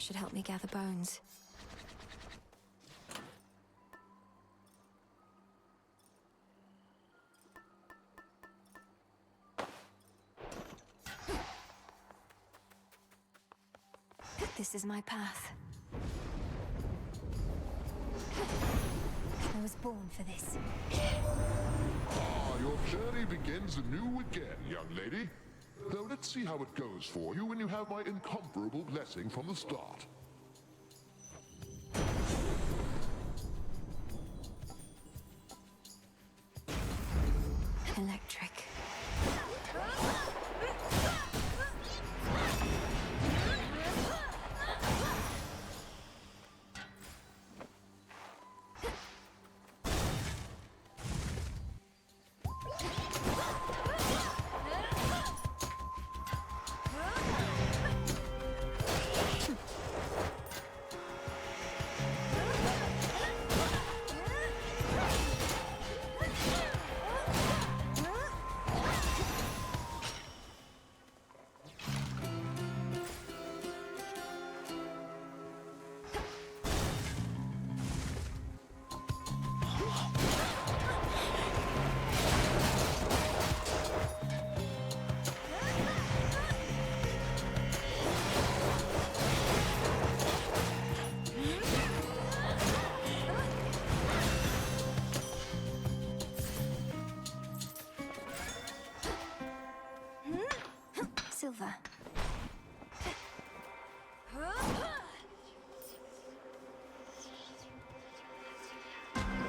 should help me gather bones. This is my path. I was born for this. Ah, your journey begins anew again, young lady. Though let's see how it goes for you when you have my incomparable blessing from the start. Electric. Silva.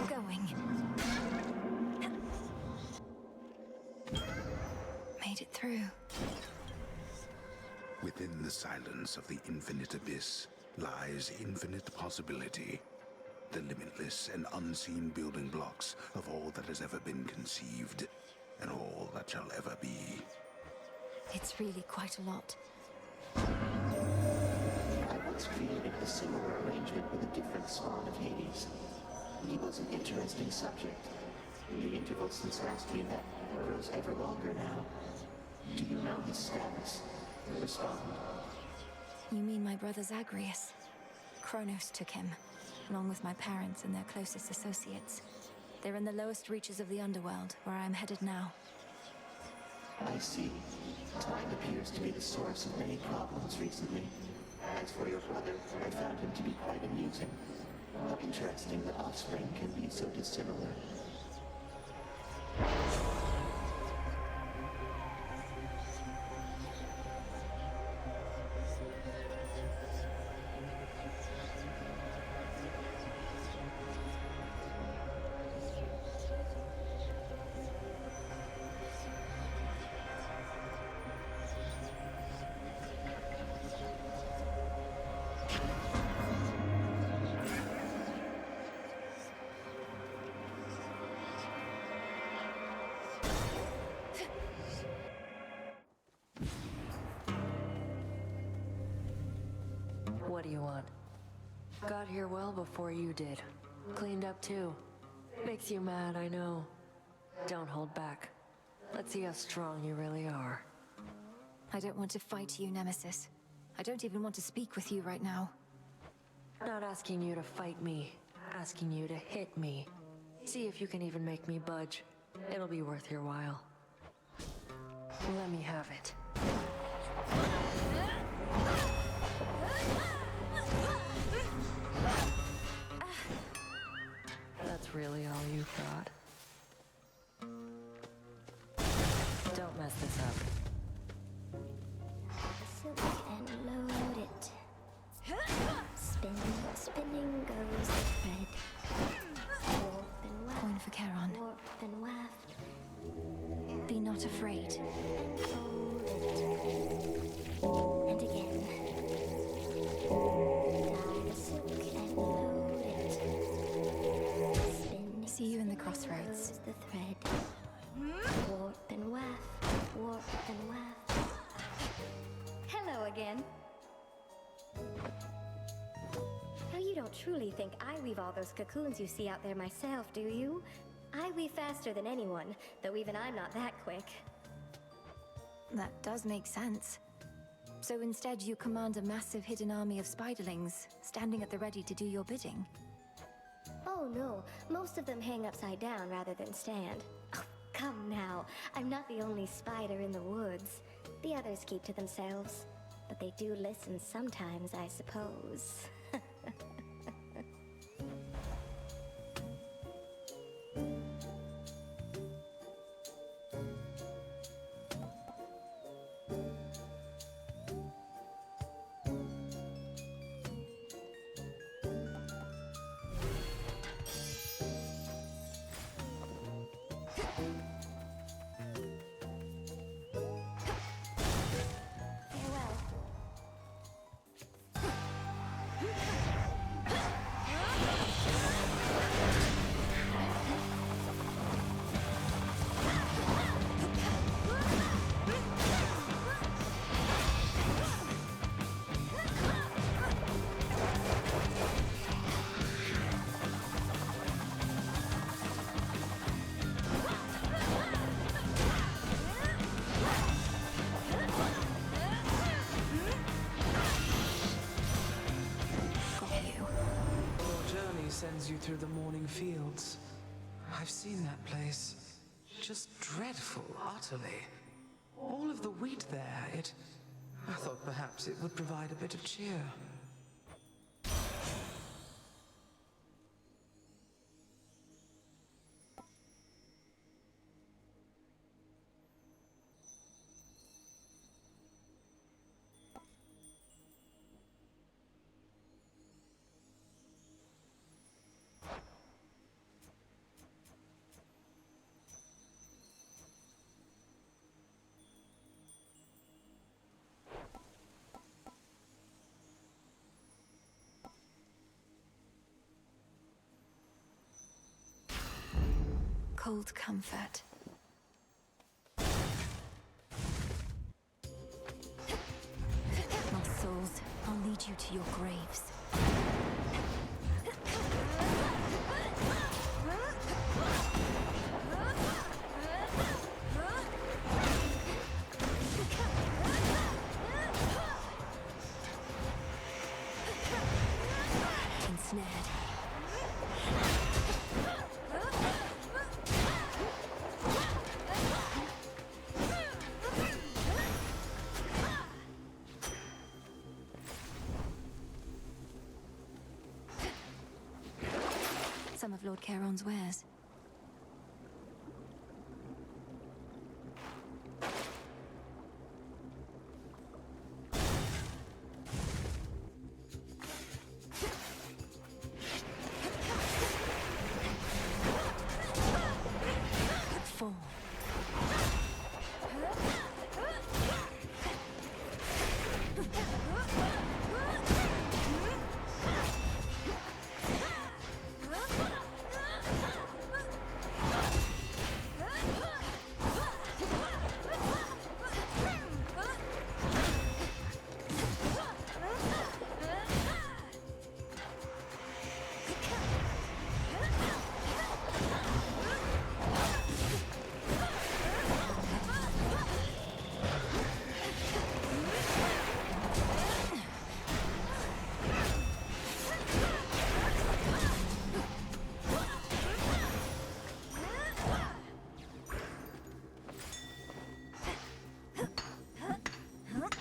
Going. Made it through. Within the silence of the infinite abyss lies infinite possibility. The limitless and unseen building blocks of all that has ever been conceived, and all that shall ever be. It's really quite a lot. I once created a similar arrangement with a different spawn of Hades. He was an interesting subject. The interval since last we met grows ever longer now. Do you know his status? Respond. You mean my brother Zagreus? Kronos took him, along with my parents and their closest associates. They're in the lowest reaches of the underworld, where I am headed now. I see. Time appears to be the source of many problems recently. As for your brother, I found him to be quite amusing. How interesting that offspring can be so dissimilar. What do you want? Got here well before you did. Cleaned up too. Makes you mad, I know. Don't hold back. Let's see how strong you really are. I don't want to fight you, Nemesis. I don't even want to speak with you right now. Not asking you to fight me. Asking you to hit me. See if you can even make me budge. It'll be worth your while. Let me have it. That's really all you've got? Don't mess this up. Silk and load it. Spin, spinning goes the thread. Warp and waft, Coin for Charon. warp and waft. Be not afraid. And fold it. And again. Tie the silk and load it. Spinning See you in the crossroads. goes the thread. Warp and waft, warp and waft. Hello again. Oh, you don't truly think I weave all those cocoons you see out there myself, do you? I weave faster than anyone, though even I'm not that quick. That does make sense. So instead, you command a massive hidden army of spiderlings, standing at the ready to do your bidding. Oh no, most of them hang upside down rather than stand. Oh, come now, I'm not the only spider in the woods. The others keep to themselves. But they do listen sometimes, I suppose. Farewell. Got you. Your journey sends you through the morning fields. I've seen that place. Just dreadful, utterly. All of the wheat there, I thought perhaps it would provide a bit of cheer. Cold comfort. My souls, I'll lead you to your graves. Ensnared. Some of Lord Charon's wares. Fall.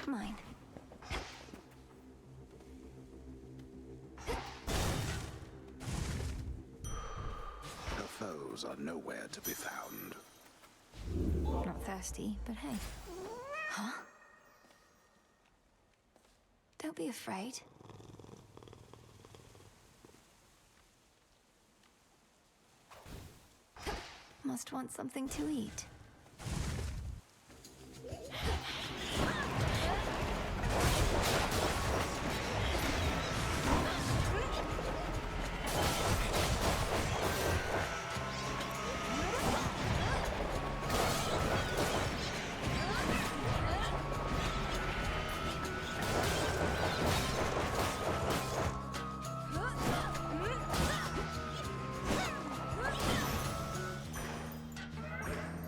Mine. Her foes are nowhere to be found. Not thirsty, but hey. Huh? Don't be afraid. Must want something to eat.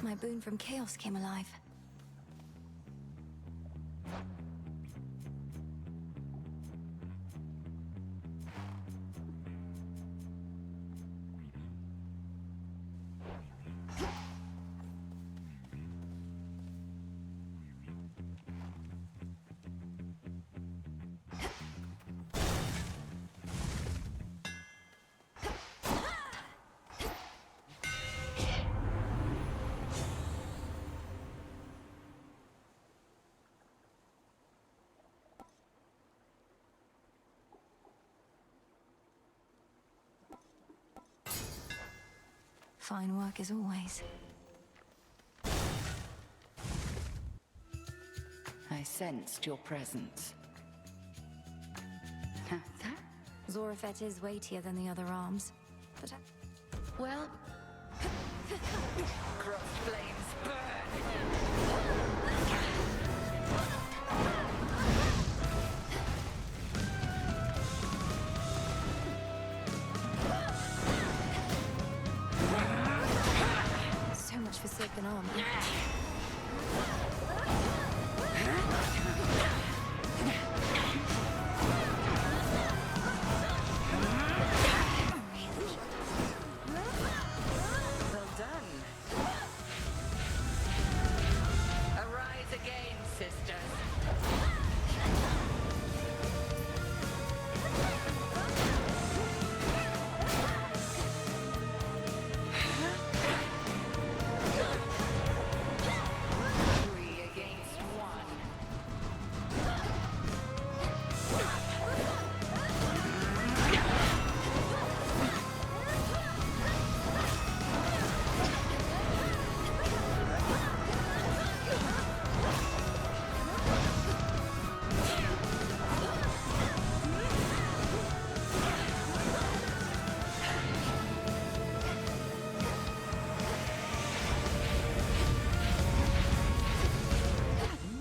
My boon from Chaos came alive. Fine work as always. I sensed your presence. Zorafet is weightier than the other arms, but Well, cross flames burn. so much for silken armor. Well done. Arise again, sisters. Three against one.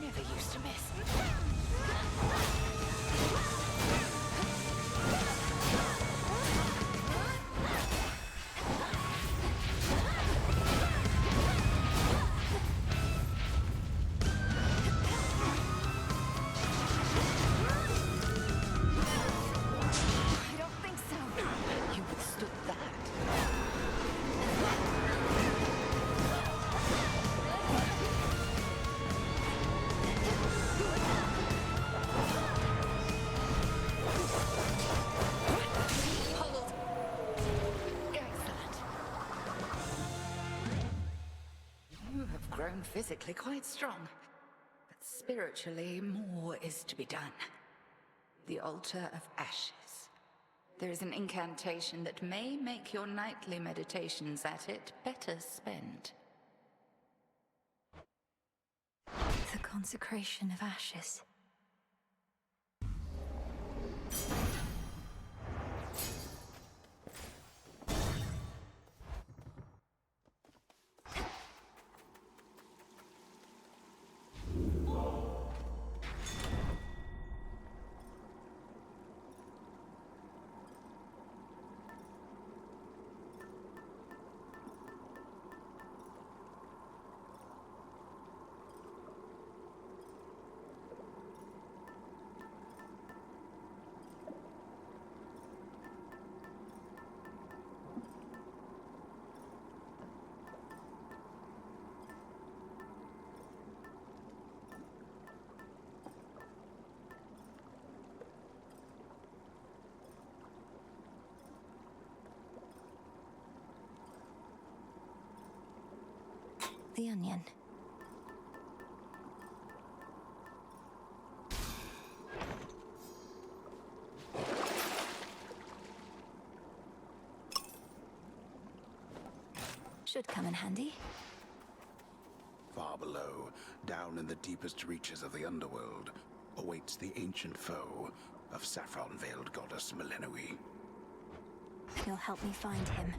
Never used to miss. I don't think so. You withstood that. Hold. Excellent. You have grown physically quite strong, but spiritually more is to be done. The Altar of Ashes. There is an incantation that may make your nightly meditations at it better spent. The consecration of ashes. The onion. Should come in handy. Far below, down in the deepest reaches of the underworld, awaits the ancient foe of saffron-veiled goddess Melenoi. You'll help me find him.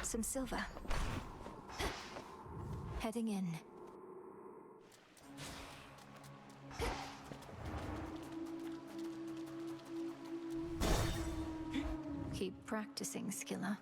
Some silver. Heading in. Keep practicing, Skilla.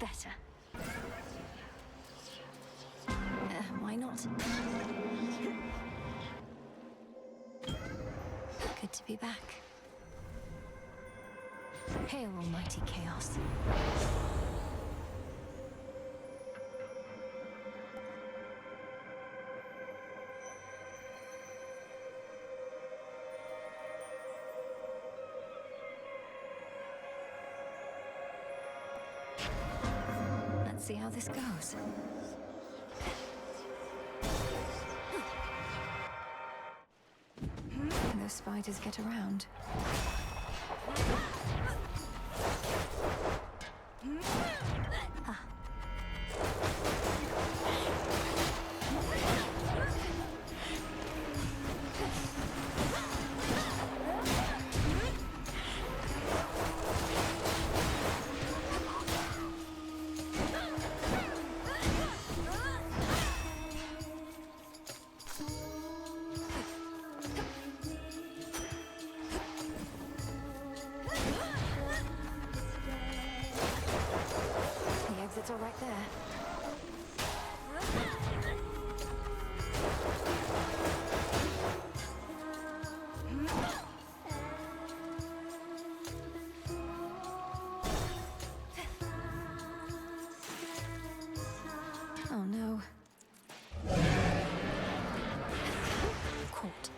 Better. Why not? Good to be back. Hail, almighty chaos. see how this goes. Can those spiders get around? The exits are right there. Oh no. Caught.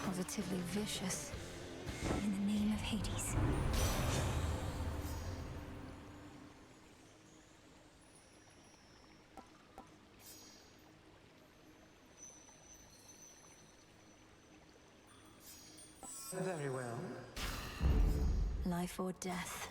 Positively vicious. In the name of Hades. Very well. Life or death.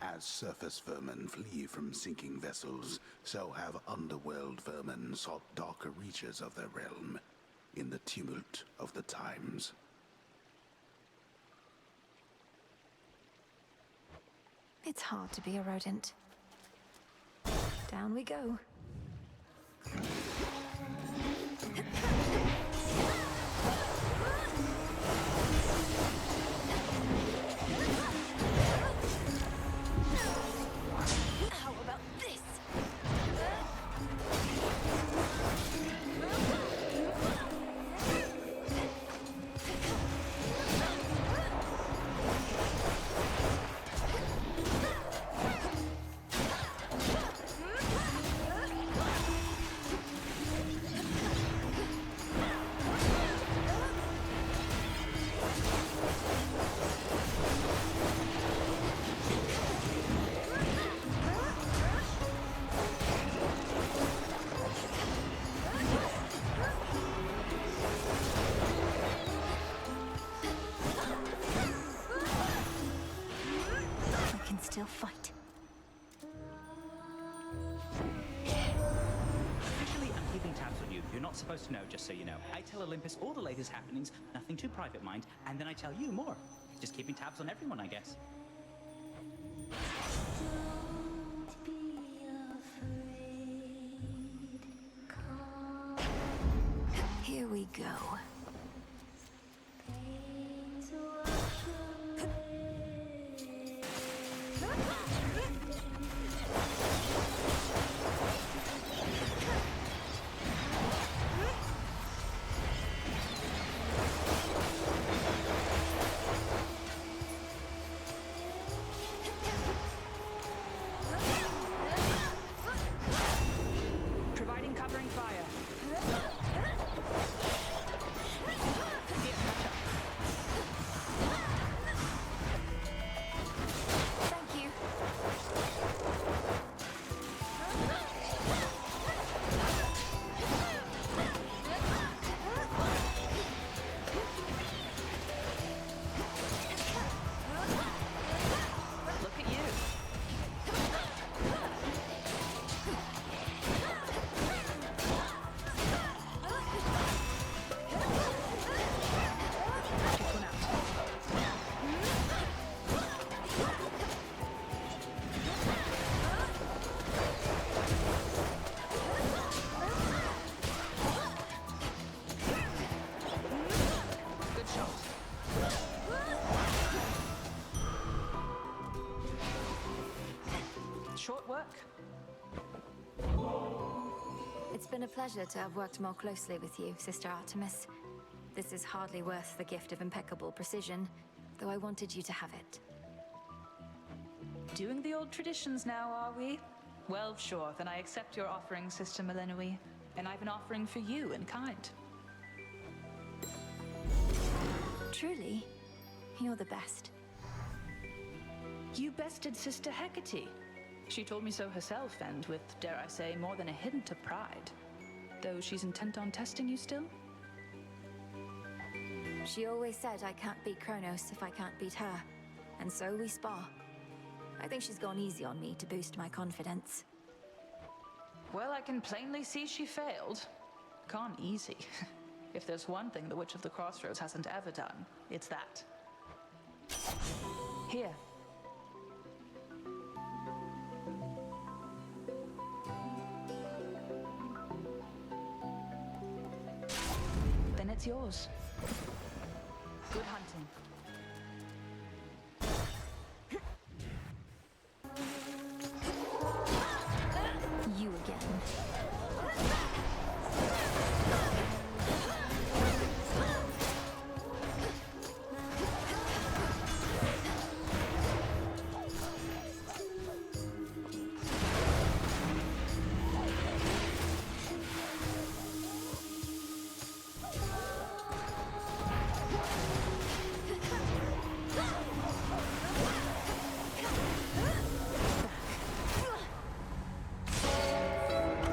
As surface vermin flee from sinking vessels, so have underworld vermin sought darker reaches of their realm in the tumult of the times. It's hard to be a rodent. Down we go. How about this? I can still fight. Officially, I'm keeping tabs on you. You're not supposed to know, just so you know. I tell Olympus all the latest happenings, nothing too private, mind, and then I tell you more. Just keeping tabs on everyone, I guess. Here we go. Providing covering fire. been a pleasure to have worked more closely with you, Sister Artemis. This is hardly worth the gift of impeccable precision, though I wanted you to have it. Doing the old traditions now, are we? Well, sure, then I accept your offering, Sister Melenoi. And I've an offering for you in kind. Truly, you're the best. You bested Sister Hecate. She told me so herself, and with, dare I say, more than a hint of pride. Though she's intent on testing you still? She always said I can't beat Kronos if I can't beat her. And so we spar. I think she's gone easy on me to boost my confidence. Well, I can plainly see she failed. Gone easy. If there's one thing the Witch of the Crossroads hasn't ever done, it's that. Here. Then it's yours. Good hunting. You again.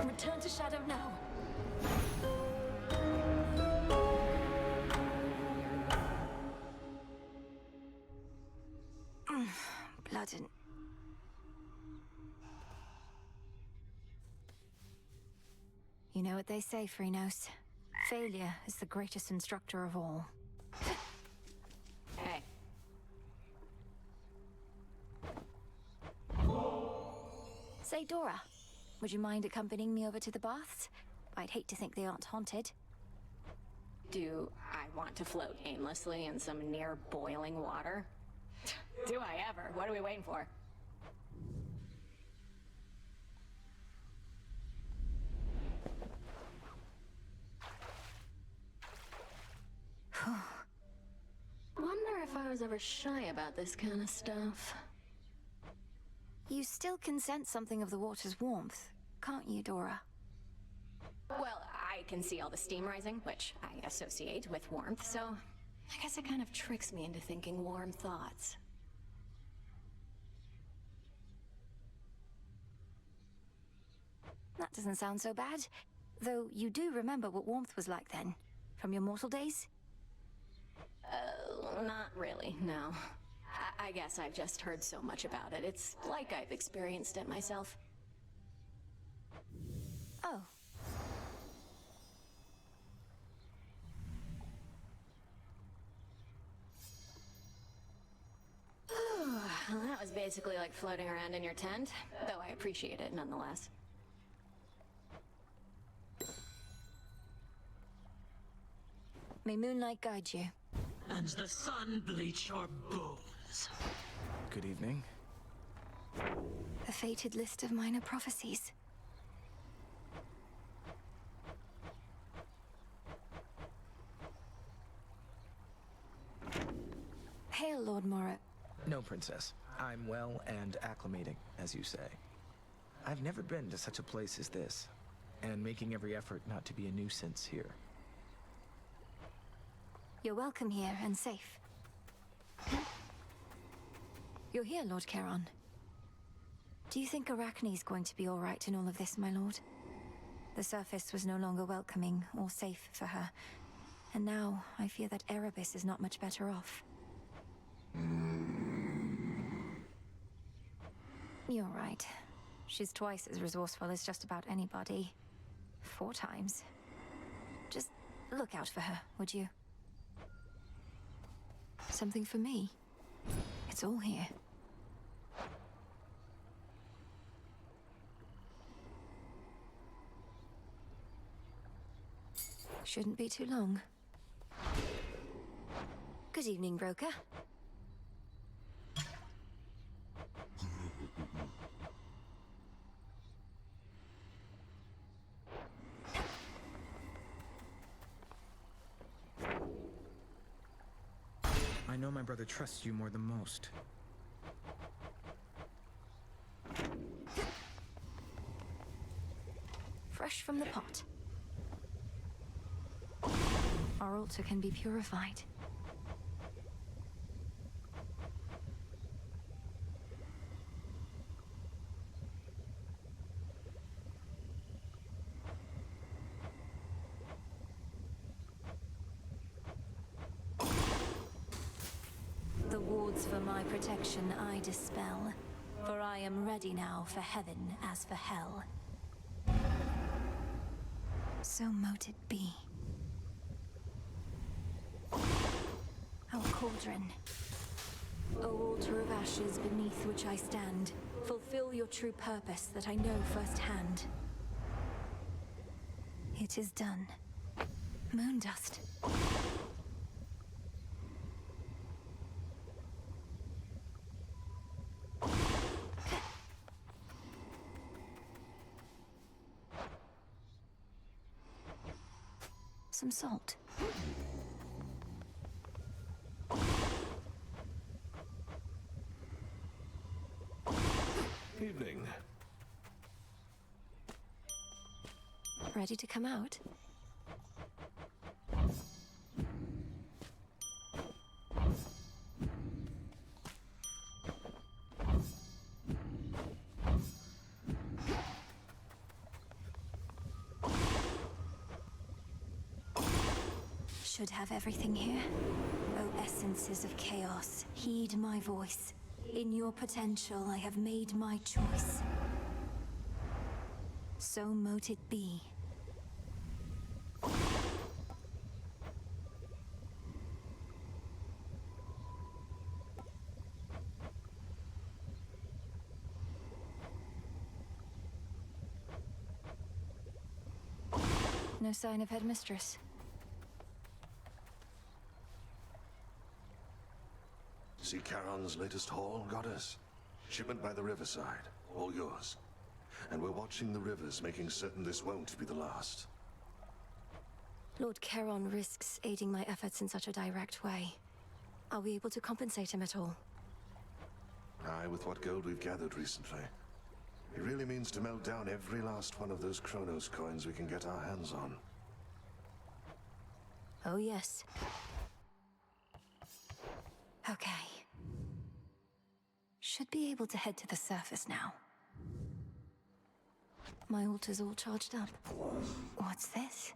Return to Shadow now. Blood and... You know what they say, Phrynos. Failure is the greatest instructor of all. Hey. Say, Dora, would you mind accompanying me over to the baths? I'd hate to think they aren't haunted. Do I want to float aimlessly in some near boiling water? Do I ever? What are we waiting for? Wonder if I was ever shy about this kind of stuff. You still can sense something of the water's warmth, can't you, Dora? Well, I can see all the steam rising, which I associate with warmth, so I guess it kind of tricks me into thinking warm thoughts. That doesn't sound so bad. Though you do remember what warmth was like then, from your mortal days? Not really, no. I guess I've just heard so much about it. It's like I've experienced it myself. Oh. Well, that was basically like floating around in your tent, though I appreciate it nonetheless. May moonlight guide you. And the sun bleach your bones. Good evening. A fated list of minor prophecies. Hail, Lord Morat. No, Princess. I'm well and acclimating, as you say. I've never been to such a place as this, and making every effort not to be a nuisance here. You're welcome here and safe. You're here, Lord Charon. Do you think Arachne's going to be all right in all of this, my lord? The surface was no longer welcoming or safe for her. And now, I fear that Erebus is not much better off. You're right. She's twice as resourceful as just about anybody. 4 times. Just look out for her, would you? Something for me? It's all here. Shouldn't be too long. Good evening, Broker. know my brother trusts you more than most. Fresh from the pot. Our altar can be purified. The wards for my protection I dispel, for I am ready now for heaven as for hell. So mote it be. Our cauldron. O altar of ashes beneath which I stand, fulfill your true purpose that I know firsthand. It is done. Moondust. Some salt. Evening. Ready to come out? Should have everything here. O essences of chaos, heed my voice. In your potential, I have made my choice. So mote it be. No sign of Headmistress. See Charon's latest haul, Goddess? Shipment by the riverside. All yours. And we're watching the rivers, making certain this won't be the last. Lord Charon risks aiding my efforts in such a direct way. Are we able to compensate him at all? Aye, with what gold we've gathered recently. He really means to melt down every last one of those Kronos coins we can get our hands on. Oh yes. Okay. Should be able to head to the surface now. My altar's all charged up. What's this?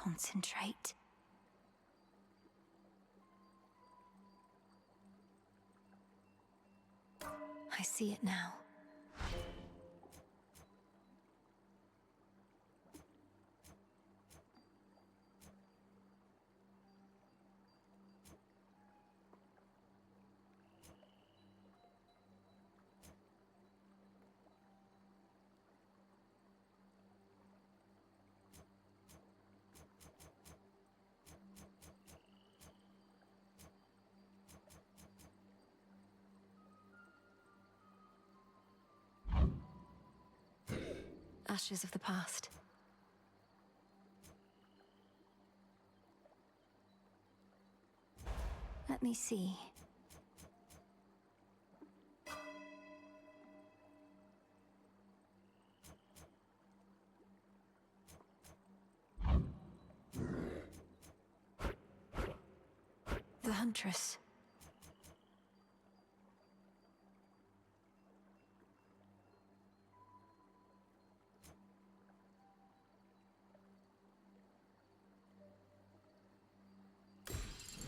Concentrate. I see it now. Ashes of the past. Let me see. The Huntress.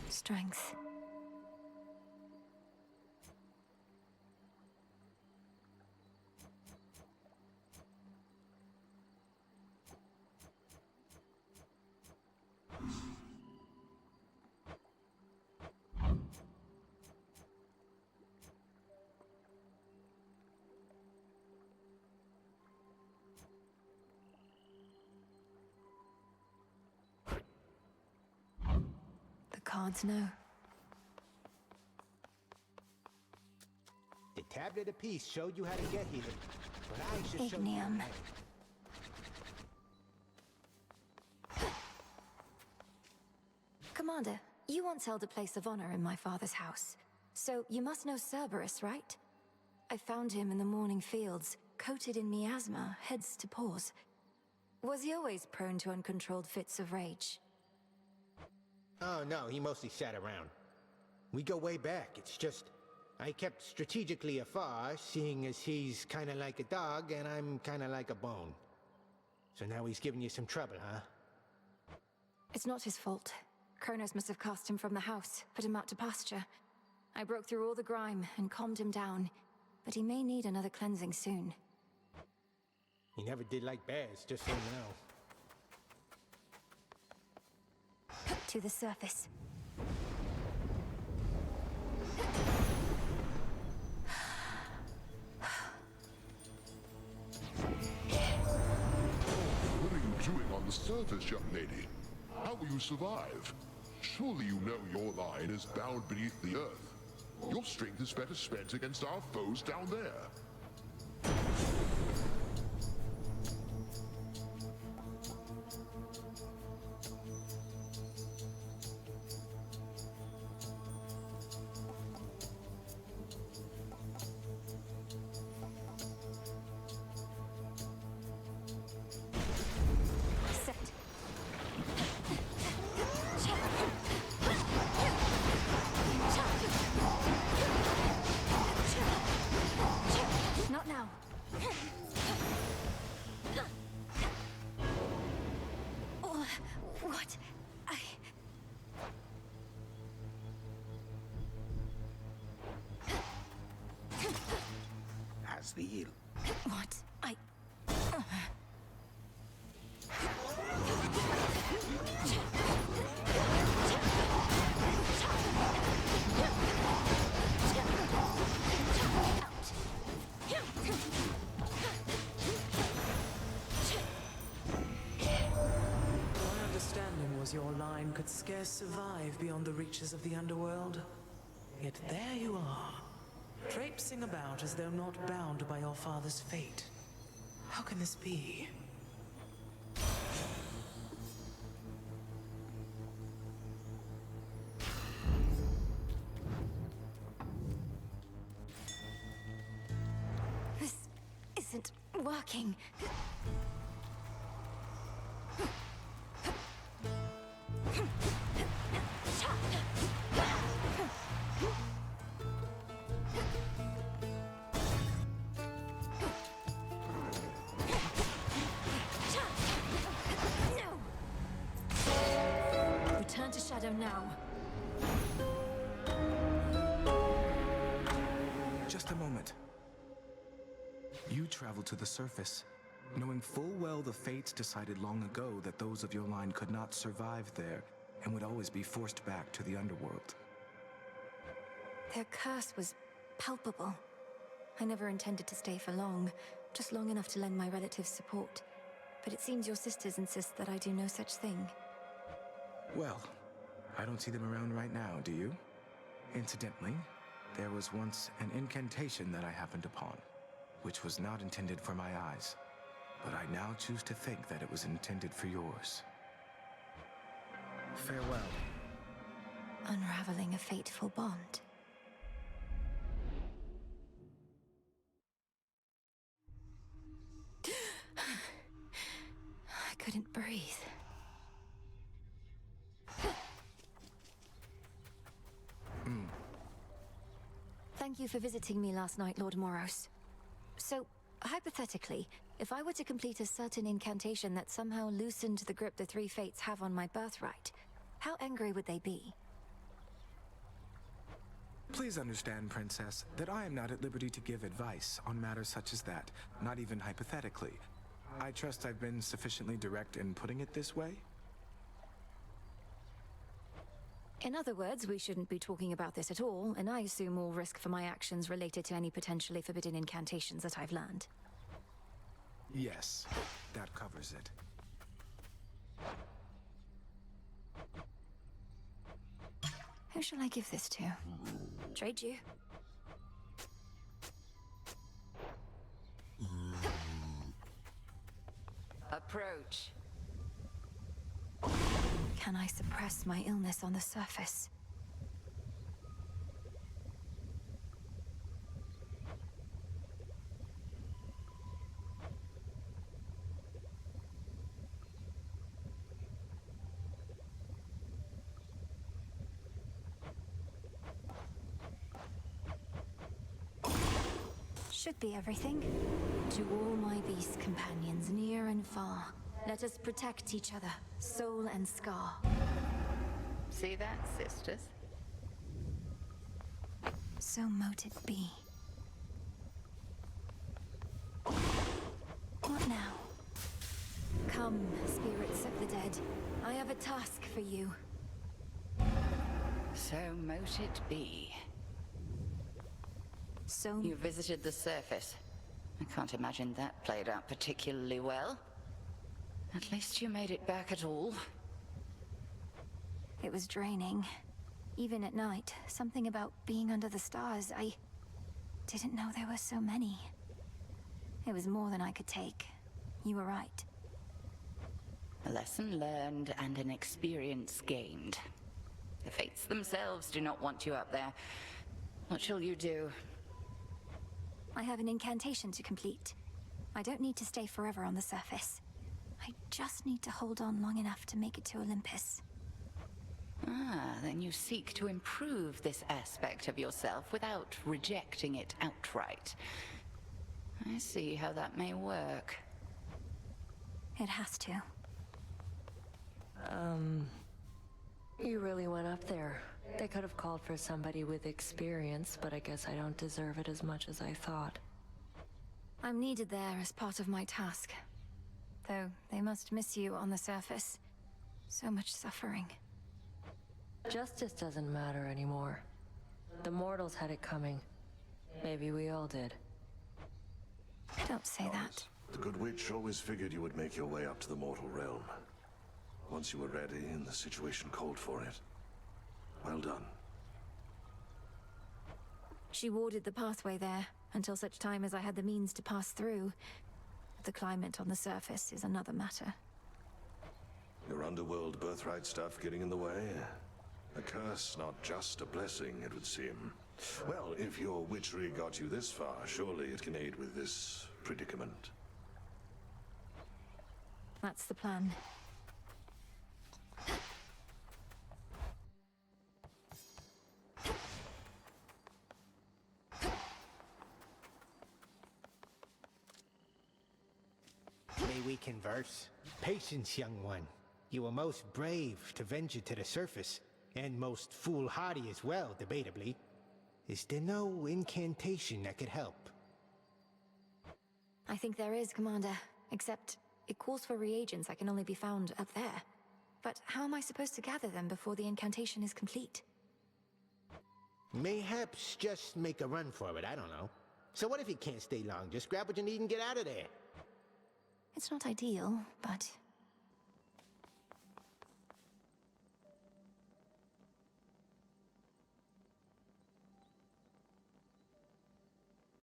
Strength. cards, no. The tablet of peace showed you how to get here, but I should show you Ignium. how. Commander, you once held a place of honor in my father's house. So you must know Cerberus, right? I found him in the morning fields, coated in miasma, heads to paws. Was he always prone to uncontrolled fits of rage? Oh no, he mostly sat around. We go way back, it's just... I kept strategically afar, seeing as he's kinda like a dog and I'm kinda like a bone. So now he's giving you some trouble, huh? It's not his fault. Kronos must have cast him from the house, put him out to pasture. I broke through all the grime and calmed him down, but he may need another cleansing soon. He never did like bears, just so you know. To the surface. What are you doing on the surface, young lady? How will you survive? Surely you know your line is bound beneath the earth. Your strength is better spent against our foes down there. Not now. Oh, what? As the ill. What? My understanding was your line could scarce survive beyond the reaches of the underworld. Yet there you are, traipsing about as though not bound by your father's fate. How can this be? This isn't working. Return to Shadow now. Just a moment. You traveled to the surface, knowing full well the fates decided long ago that those of your line could not survive there and would always be forced back to the underworld. Their curse was palpable. I never intended to stay for long, just long enough to lend my relatives support. But it seems your sisters insist that I do no such thing. Well, I don't see them around right now, do you? Incidentally, there was once an incantation that I happened upon, which was not intended for my eyes, but I now choose to think that it was intended for yours. Farewell. Unraveling a fateful bond. I couldn't breathe. Thank you for visiting me last night, Lord Moros. So, hypothetically, if I were to complete a certain incantation that somehow loosened the grip the three fates have on my birthright, how angry would they be? Please understand, Princess, that I am not at liberty to give advice on matters such as that, not even hypothetically. I trust I've been sufficiently direct in putting it this way? In other words, we shouldn't be talking about this at all, and I assume all risk for my actions related to any potentially forbidden incantations that I've learned. Yes, that covers it. Who shall I give this to? Trade you? Approach. Can I suppress my illness on the surface? Should be everything. To all my beast companions, near and far, let us protect each other, soul and scar. See that, sisters? So mote it be. What now? Come, spirits of the dead. I have a task for you. So mote it be. So you visited the surface. I can't imagine that played out particularly well. At least you made it back at all. It was draining. Even at night, something about being under the stars, I didn't know there were so many. It was more than I could take. You were right. A lesson learned and an experience gained. The fates themselves do not want you up there. What shall you do? I have an incantation to complete. I don't need to stay forever on the surface. I just need to hold on long enough to make it to Olympus. Ah, then you seek to improve this aspect of yourself without rejecting it outright. I see how that may work. It has to. You really went up there. They could have called for somebody with experience, but I guess I don't deserve it as much as I thought. I'm needed there as part of my task. Though they must miss you on the surface. So much suffering. Justice doesn't matter anymore. The mortals had it coming. Maybe we all did. Don't say that. The Good Witch always figured you would make your way up to the mortal realm. Once you were ready and the situation called for it. Well done. She warded the pathway there, until such time as I had the means to pass through. The climate on the surface is another matter. Your underworld birthright stuff getting in the way? A curse, not just a blessing, it would seem. Well, if your witchery got you this far, surely it can aid with this predicament. That's the plan. May we converse? Patience, young one. You were most brave to venture to the surface, and most foolhardy as well, debatably. Is there no incantation that could help? I think there is, Commander. Except, it calls for reagents that can only be found up there. But how am I supposed to gather them before the incantation is complete? Mayhaps just make a run for it, I don't know. So what if you can't stay long? Just grab what you need and get out of there. It's not ideal, but